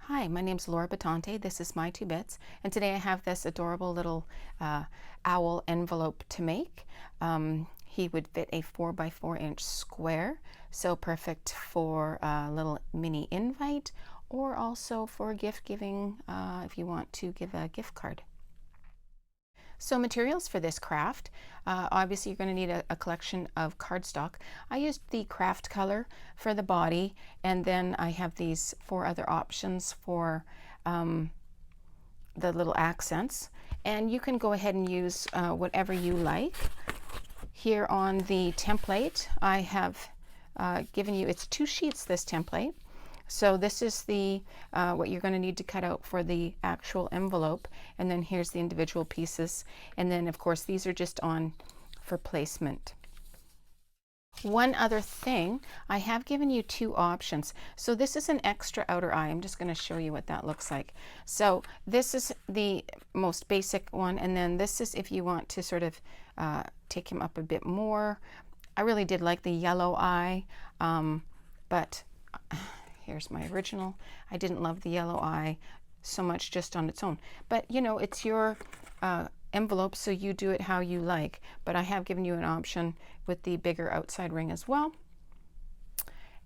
Hi, my name's Laura Batante. This is My Two Bits, and today I have this adorable little owl envelope to make. He would fit a 4x4 inch square, so perfect for a little mini invite or also for gift giving if you want to give a gift card. So materials for this craft, obviously you're going to need a collection of cardstock. I used the craft color for the body, and then I have these 4 other options for the little accents. And you can go ahead and use whatever you like. Here on the template, I have given you, it's 2 sheets, this template. So this is the what you're going to need to cut out for the actual envelope, and then here's the individual pieces, and then of course these are just on for placement. One other thing, I have given you 2 options. So this is an extra outer eye. I'm just going to show you what that looks like. So this is the most basic one, and then this is if you want to sort of take him up a bit more. I really did like the yellow eye, but here's my original. I didn't love the yellow eye so much just on its own. But you know, it's your envelope, so you do it how you like. But I have given you an option with the bigger outside ring as well.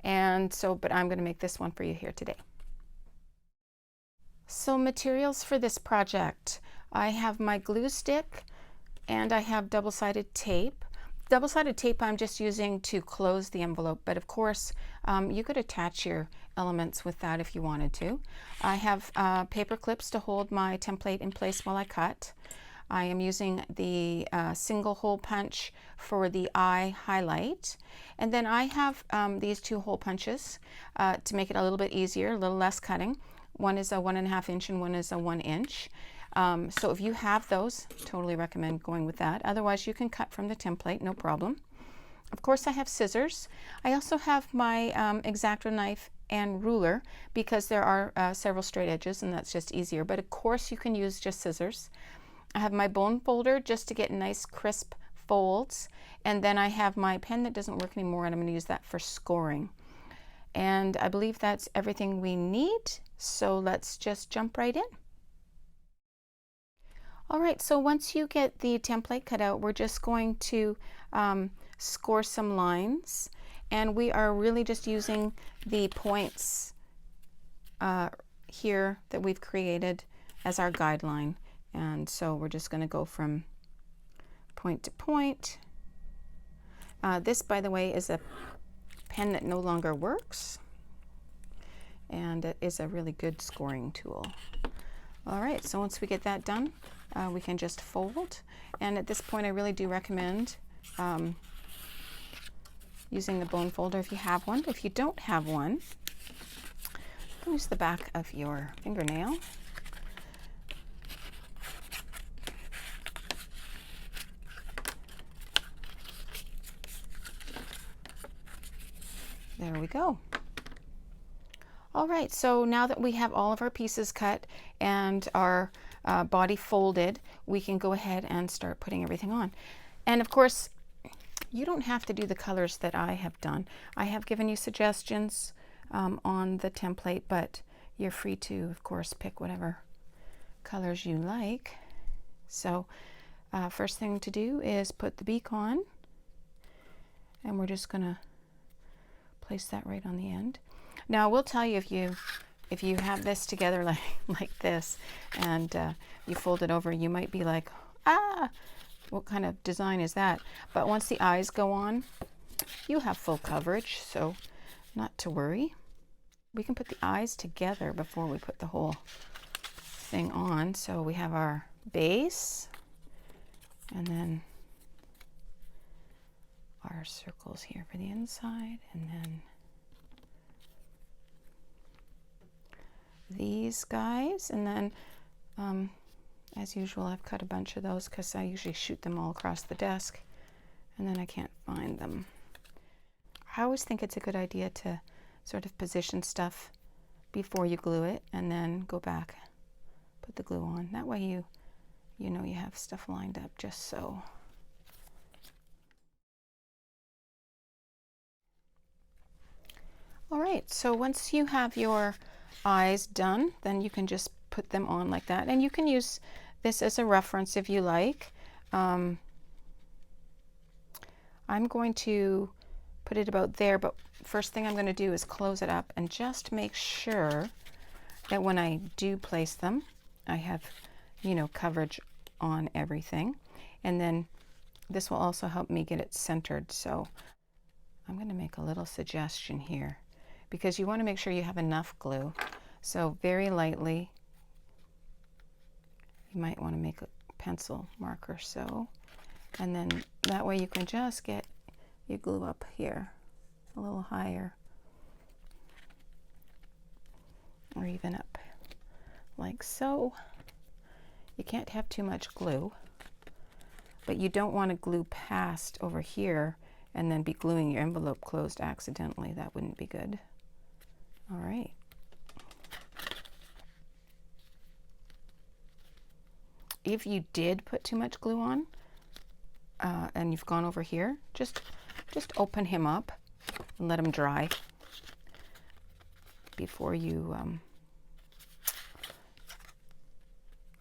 And so, but I'm going to make this one for you here today. So materials for this project. I have my glue stick and I have double-sided tape. Double-sided tape I'm just using to close the envelope, but of course you could attach your elements with that if you wanted to. I have paper clips to hold my template in place while I cut. I am using the single hole punch for the eye highlight, and then I have these 2 hole punches to make it a little bit easier, a little less cutting. One is a 1.5 inch and one is a 1 inch. So if you have those, totally recommend going with that. Otherwise you can cut from the template, no problem. Of course I have scissors. I also have my X-Acto knife and ruler because there are several straight edges and that's just easier, but of course you can use just scissors. I have my bone folder just to get nice crisp folds, and then I have my pen that doesn't work anymore and I'm going to use that for scoring. And I believe that's everything we need, so let's just jump right in. All right, so once you get the template cut out, we're just going to score some lines, and we are really just using the points here that we've created as our guideline. And so we're just going to go from point to point. This, by the way, is a pen that no longer works, and it is a really good scoring tool. All right, so once we get that done, we can just fold. And at this point, I really do recommend using the bone folder if you have one. If you don't have one, you can use the back of your fingernail. There we go. All right, so now that we have all of our pieces cut and our body folded, we can go ahead and start putting everything on. And of course, you don't have to do the colors that I have done. I have given you suggestions on the template, but you're free to, of course, pick whatever colors you like. So first thing to do is put the beak on, and we're just going to place that right on the end. Now I will tell you, if you have this together like this and you fold it over, you might be like, ah, what kind of design is that? But once the eyes go on, you have full coverage, so not to worry. We can put the eyes together before we put the whole thing on. So we have our base, and then our circles here for the inside, and then these guys, and then as usual I've cut a bunch of those because I usually shoot them all across the desk and then I can't find them. I always think it's a good idea to sort of position stuff before you glue it and then go back, put the glue on. That way you know you have stuff lined up just so. All right, so once you have your eyes done, then you can just put them on like that. And you can use this as a reference if you like. I'm going to put it about there, but first thing I'm going to do is close it up and just make sure that when I do place them, I have, you know, coverage on everything. And then this will also help me get it centered. So I'm going to make a little suggestion here, because you want to make sure you have enough glue. So very lightly, you might want to make a pencil marker so, and then that way you can just get your glue up here a little higher, or even up like so. You can't have too much glue, but you don't want to glue past over here and then be gluing your envelope closed accidentally. That wouldn't be good. All right. If you did put too much glue on and you've gone over here, just open him up and let him dry before you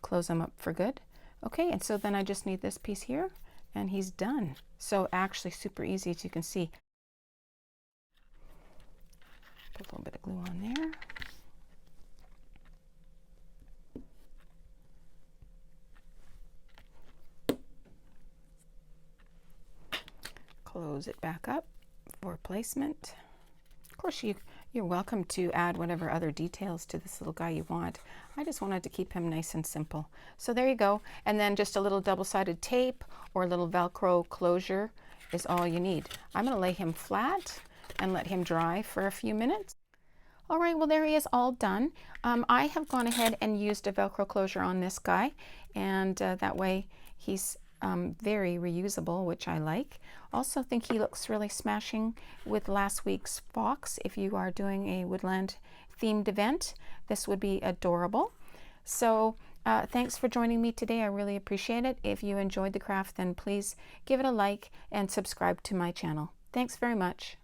close him up for good. Okay, and so then I just need this piece here and he's done. So actually super easy, as you can see. Put a little bit of glue on there. Close it back up for placement. Of course, you're welcome to add whatever other details to this little guy you want. I just wanted to keep him nice and simple. So there you go. And then just a little double-sided tape or a little Velcro closure is all you need. I'm going to lay him flat and let him dry for a few minutes. All right, well, there he is, all done. I have gone ahead and used a Velcro closure on this guy, and that way he's very reusable, which I like. Also think he looks really smashing with last week's fox. If you are doing a woodland themed event, this would be adorable. So thanks for joining me today. I really appreciate it. If you enjoyed the craft, then please give it a like and subscribe to my channel. Thanks very much.